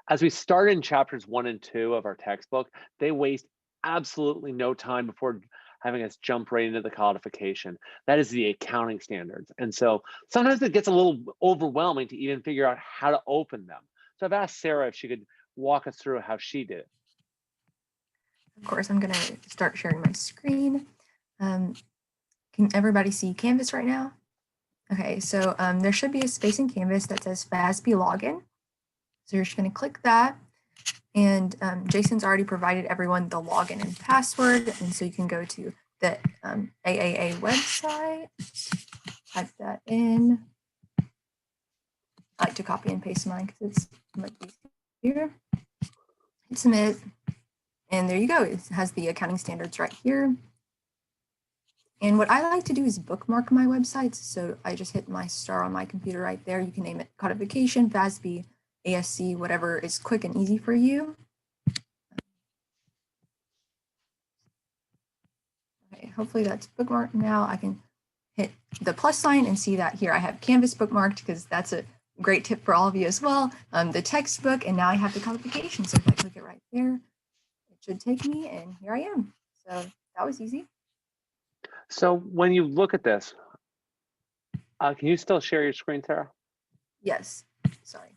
As we start in chapters 1 and 2 of our textbook, they waste absolutely no time before having us jump right into the codification. That is the accounting standards. And so sometimes it gets a little overwhelming to even figure out how to open them. So I've asked Sarah if she could walk us through how she did it. Of course, I'm going to start sharing my screen. Can everybody see Canvas right now? Okay, so there should be a space in Canvas that says FASB login. So you're just going to click that. And Jason's already provided everyone the login and password. And so you can go to the AAA website, type that in. I like to copy and paste mine because it's much easier. Hit submit. And there you go. It has the accounting standards right here. And what I like to do is bookmark my websites. So I just hit my star on my computer right there. You can name it Codification, FASB, ASC, whatever is quick and easy for you. Okay, hopefully that's bookmarked now. I can hit the plus sign and see that here I have Canvas bookmarked because that's a great tip for all of you as well. The textbook, and now I have the codification. So if I click it right there, it should take me, and here I am. So that was easy. So when you look at this, can you still share your screen, Sarah? Yes, sorry.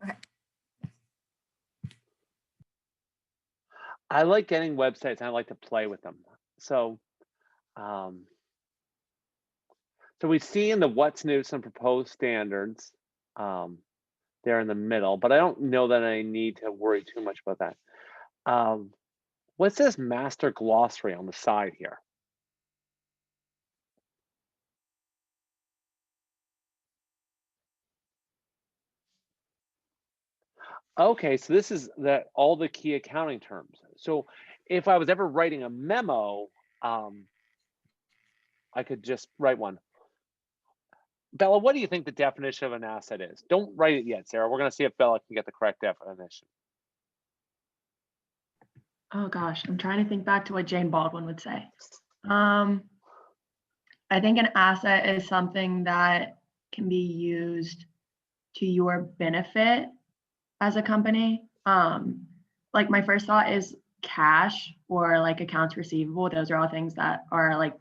Okay. I like getting websites and I like to play with them. So, so we see in the what's new some proposed standards there in the middle, but I don't know that I need to worry too much about that. What's this master glossary on the side here? Okay, so this is all the key accounting terms. So if I was ever writing a memo, I could just write one. Bella, what do you think the definition of an asset is? Don't write it yet, Sarah. We're going to see if Bella can get the correct definition. Oh gosh, I'm trying to think back to what Jane Baldwin would say. I think an asset is something that can be used to your benefit as a company. Like my first thought is cash or like accounts receivable. Those are all things that are like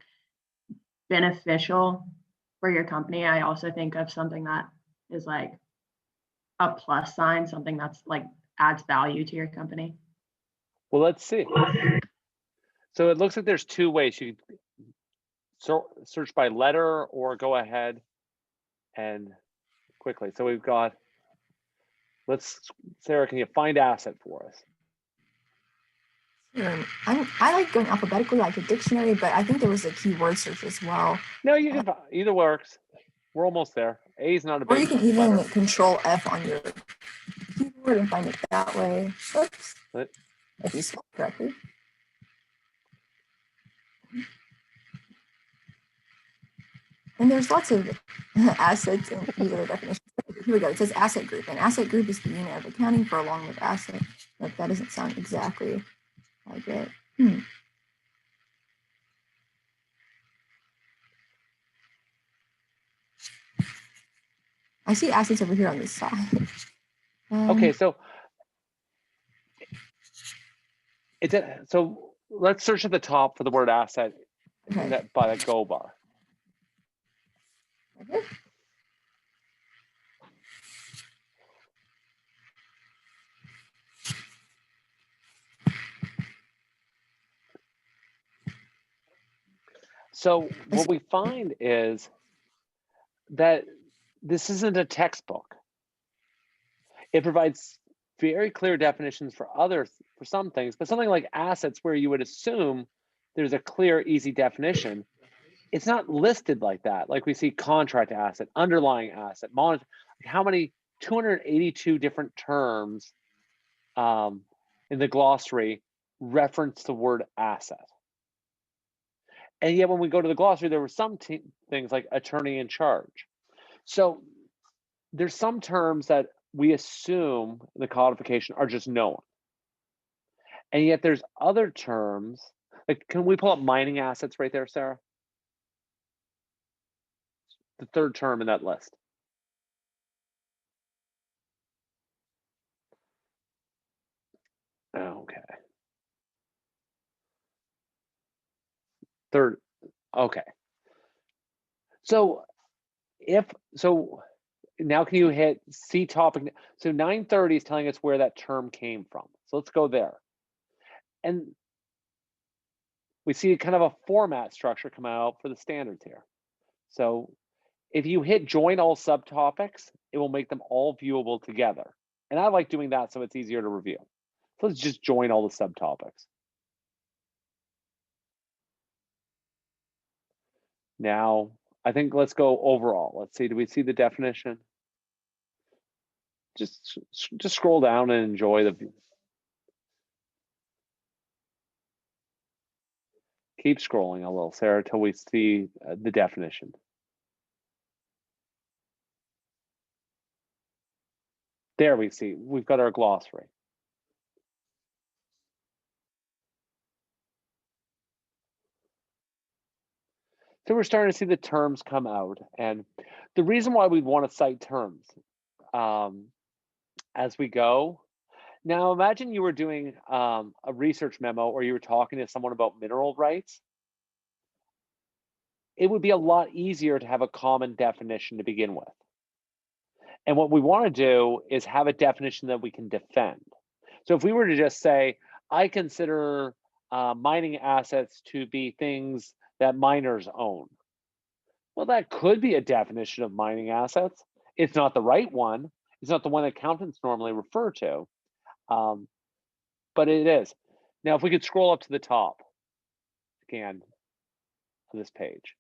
beneficial for your company. I also think of something that is like a plus sign, something that's like adds value to your company. Well, let's see. So it looks like there's two ways. You can search by letter or go ahead and quickly. So we've got, Sarah, can you find asset for us? I like going alphabetically like a dictionary, but I think there was a keyword search as well. No, you can, either works. We're almost there. A is not a big. Or you can even control F on your keyboard and find it that way. Oops. What? If you spell correctly. And there's lots of assets and these other definitions. Here we go. It says asset group. An asset group is the unit of accounting for a long-lived asset. But that doesn't sound exactly like it. I see assets over here on this side. Okay, so so let's search at the top for the word asset by the go bar. Okay. So what we find is that this isn't a textbook. It provides very clear definitions for some things, but something like assets where you would assume there's a clear, easy definition, it's not listed like that. Like we see contract asset, underlying asset, monitor, how many 282 different terms in the glossary reference the word asset. And yet when we go to the glossary, there were some things like attorney in charge. So there's some terms that we assume in the codification are just known. And yet there's other terms, like, can we pull up mining assets right there, Sarah? The third term in that list. Okay. Third. Okay. So so now can you hit see topic? So 930 is telling us where that term came from. So let's go there. And we see kind of a format structure come out for the standards here. So if you hit join all subtopics, it will make them all viewable together. And I like doing that so it's easier to review. So let's just join all the subtopics. Now, I think let's go overall. Let's see, do we see the definition? Just scroll down and enjoy the view. Keep scrolling a little, Sarah, till we see the definition. There we see, we've got our glossary. So we're starting to see the terms come out. And the reason why we want to cite terms as we go. Now imagine you were doing a research memo or you were talking to someone about mineral rights. It would be a lot easier to have a common definition to begin with. And what we want to do is have a definition that we can defend. So if we were to just say, I consider mining assets to be things that miners own. Well, that could be a definition of mining assets. It's not the right one. It's not the one that accountants normally refer to, but it is. Now, if we could scroll up to the top again of this page.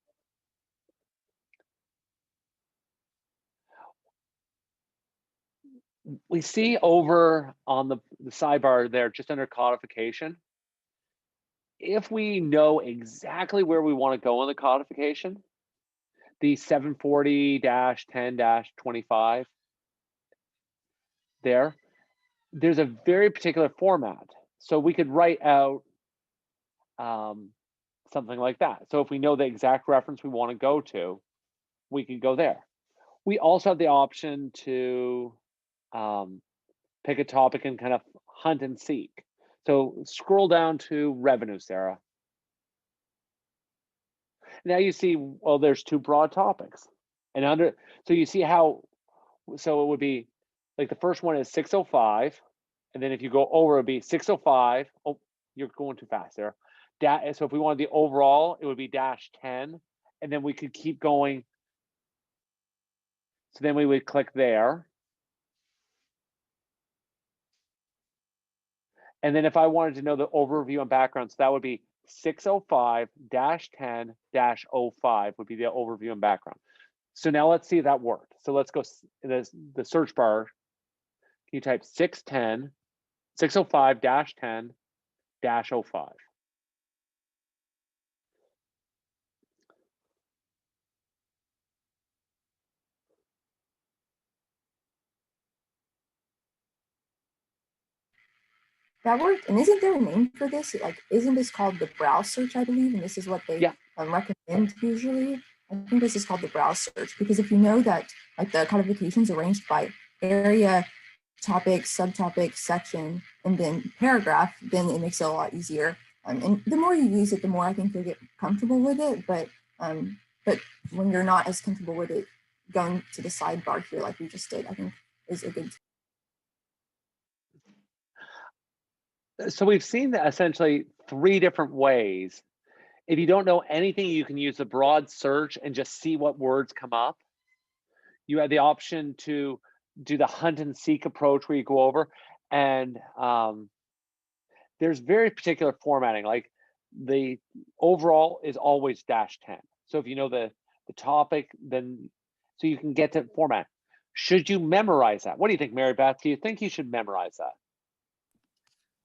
We see over on the sidebar there, just under codification, if we know exactly where we want to go in the codification, the 740-10-25 there's a very particular format. So we could write out something like that. So if we know the exact reference we want to go to, we can go there. We also have the option to pick a topic and kind of hunt and seek. So scroll down to revenue, Sarah. Now you see, well, there's two broad topics. And so you see how, so it would be like the first one is 605. And then if you go over, it'd be 605. Oh, you're going too fast, Sarah. So if we wanted the overall, it would be -10. And then we could keep going. So then we would click there. And then if I wanted to know the overview and background, so that would be 605-10-05 would be the overview and background. So now let's see if that worked. So let's go in the search bar. You type 605-10-05. That worked. And isn't there a name for this? Like, isn't this called the browse search, I believe? And this is what they recommend usually. I think this is called the browse search because if you know that like the codification is arranged by area, topic, subtopic, section, and then paragraph, then it makes it a lot easier. And the more you use it, the more I think you'll get comfortable with it. But when you're not as comfortable with it, going to the sidebar here like we just did, I think is a good. So we've seen that essentially 3 different ways. If you don't know anything, you can use a broad search and just see what words come up. You have the option to do the hunt and seek approach where you go over and there's very particular formatting, like the overall is always -10. So if you know the topic, then so you can get to format. Should you memorize that? What do you think, Mary Beth? Do you think you should memorize that?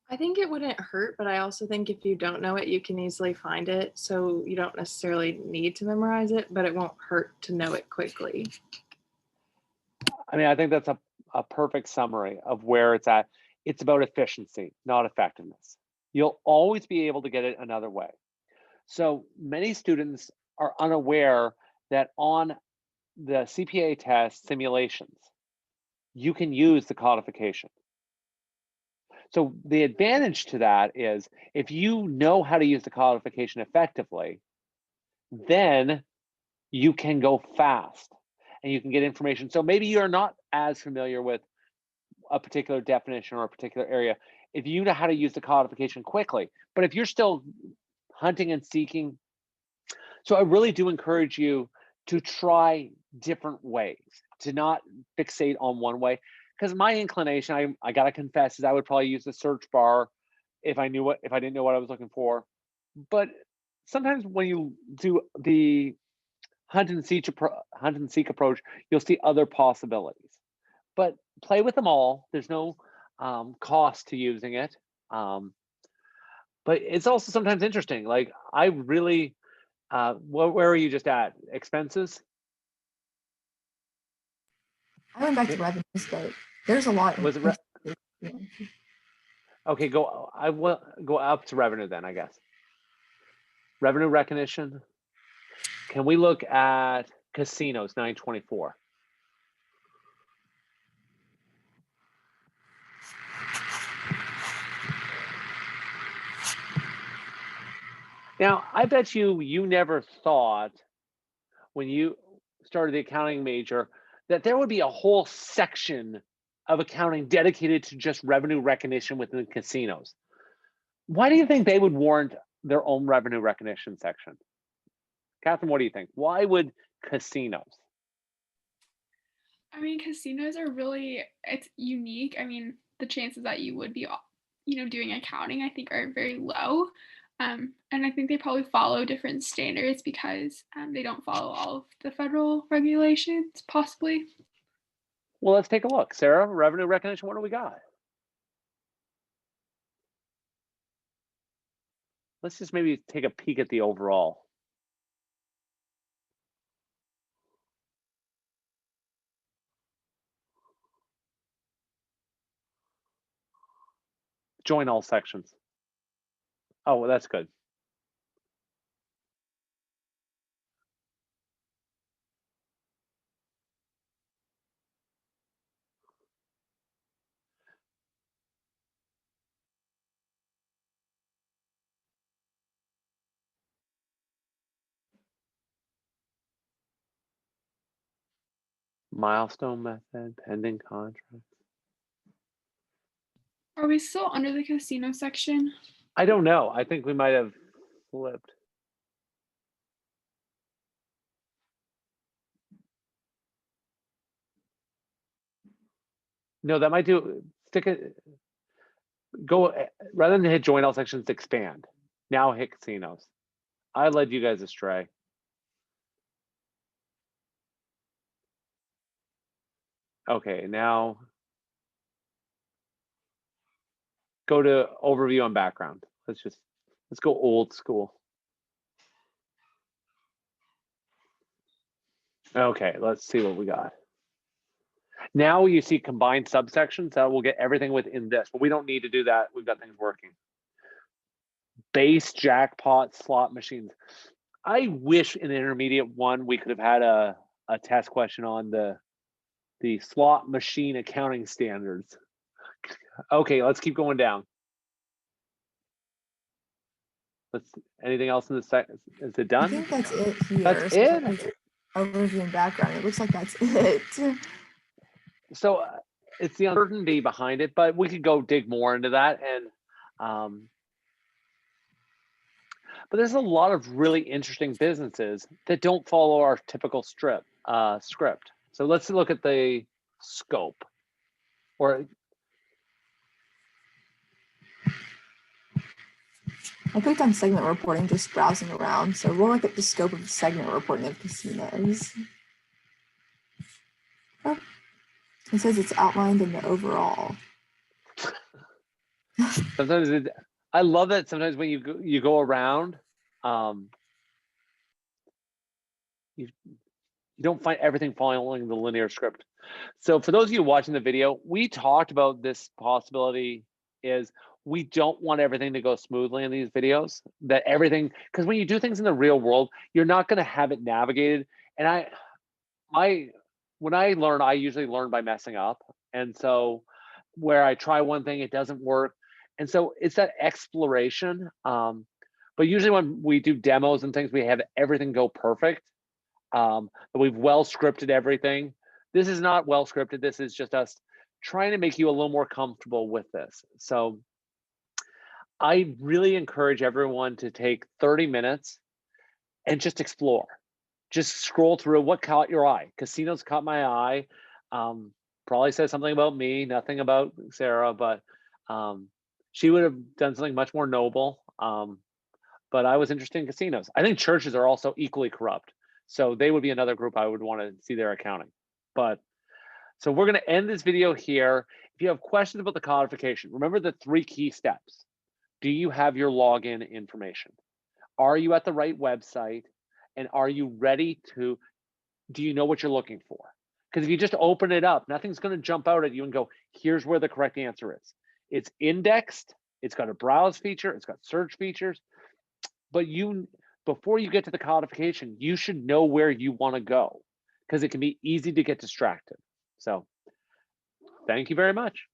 I think it wouldn't hurt, but I also think if you don't know it, you can easily find it. So you don't necessarily need to memorize it, but it won't hurt to know it quickly. I mean, I think that's a perfect summary of where it's at. It's about efficiency, not effectiveness. You'll always be able to get it another way. So many students are unaware that on the CPA test simulations, you can use the codification. So the advantage to that is if you know how to use the codification effectively, then you can go fast and you can get information. So maybe you're not as familiar with a particular definition or a particular area. If you know how to use the codification quickly, but if you're still hunting and seeking, so I really do encourage you to try different ways, to not fixate on one way. Because my inclination, I gotta confess, is I would probably use the search bar if I didn't know what I was looking for. But sometimes when you do the hunt and seek approach, you'll see other possibilities. But play with them all. There's no cost to using it. But it's also sometimes interesting. Like I really, where are you just at? Expenses? I went back to revenues, but there's a lot. Was it okay? I will go up to revenue then, I guess. Revenue recognition. Can we look at casinos 924? Now, I bet you never thought when you started the accounting major that there would be a whole section of accounting dedicated to just revenue recognition within casinos. Why do you think they would warrant their own revenue recognition section? Catherine, what do you think? Why would casinos? I mean, casinos are really, it's unique. I mean, the chances that you would be, doing accounting, I think are very low. And I think they probably follow different standards because they don't follow all of the federal regulations, possibly. Well, let's take a look. Sarah, revenue recognition, what do we got? Let's just maybe take a peek at the overall. Join all sections. Oh, well, that's good. Milestone method, pending contract. Are we still under the casino section? I don't know. I think we might have flipped. No, that might do, stick it, go, rather than hit join all sections, expand. Now hit casinos. I led you guys astray. Okay, now go to overview and background. Let's go old school. Okay, let's see what we got. Now you see combined subsections that will get everything within this, but we don't need to do that. We've got things working. Base, jackpot, slot machines. I wish in the intermediate one we could have had a test question on the slot machine accounting standards. Okay, let's keep going down. Anything else in this section? Is it done? I think that's it here. That's So it? Overview and background. It looks like that's it. So it's the uncertainty behind it, but we could go dig more into that. And but there's a lot of really interesting businesses that don't follow our typical script. So let's look at the scope. Or I clicked on segment reporting, just browsing around. So we'll look at the scope of the segment reporting of casinos. Oh, it says it's outlined in the overall. sometimes I love that sometimes when you go around, you don't find everything following the linear script. So for those of you watching the video, we talked about this possibility is we don't want everything to go smoothly in these videos, that everything, because when you do things in the real world, you're not going to have it navigated. And when I learn, I usually learn by messing up. And so where I try one thing, it doesn't work. And so it's that exploration. But usually when we do demos and things, we have everything go perfect. But we've well scripted everything. This is not well scripted. This is just us trying to make you a little more comfortable with this. So I really encourage everyone to take 30 minutes and just explore. Just scroll through what caught your eye. Casinos caught my eye. Probably says something about me, nothing about Sarah, but she would have done something much more noble. But I was interested in casinos. I think churches are also equally corrupt. So they would be another group I would want to see their accounting. But so we're going to end this video here. If you have questions about the codification, remember the 3 key steps. Do you have your login information? Are you at the right website? And are you ready to, do you know what you're looking for? Because if you just open it up, nothing's going to jump out at you and go, here's where the correct answer is. It's indexed, it's got a browse feature, it's got search features, but before you get to the codification, you should know where you want to go because it can be easy to get distracted. So thank you very much.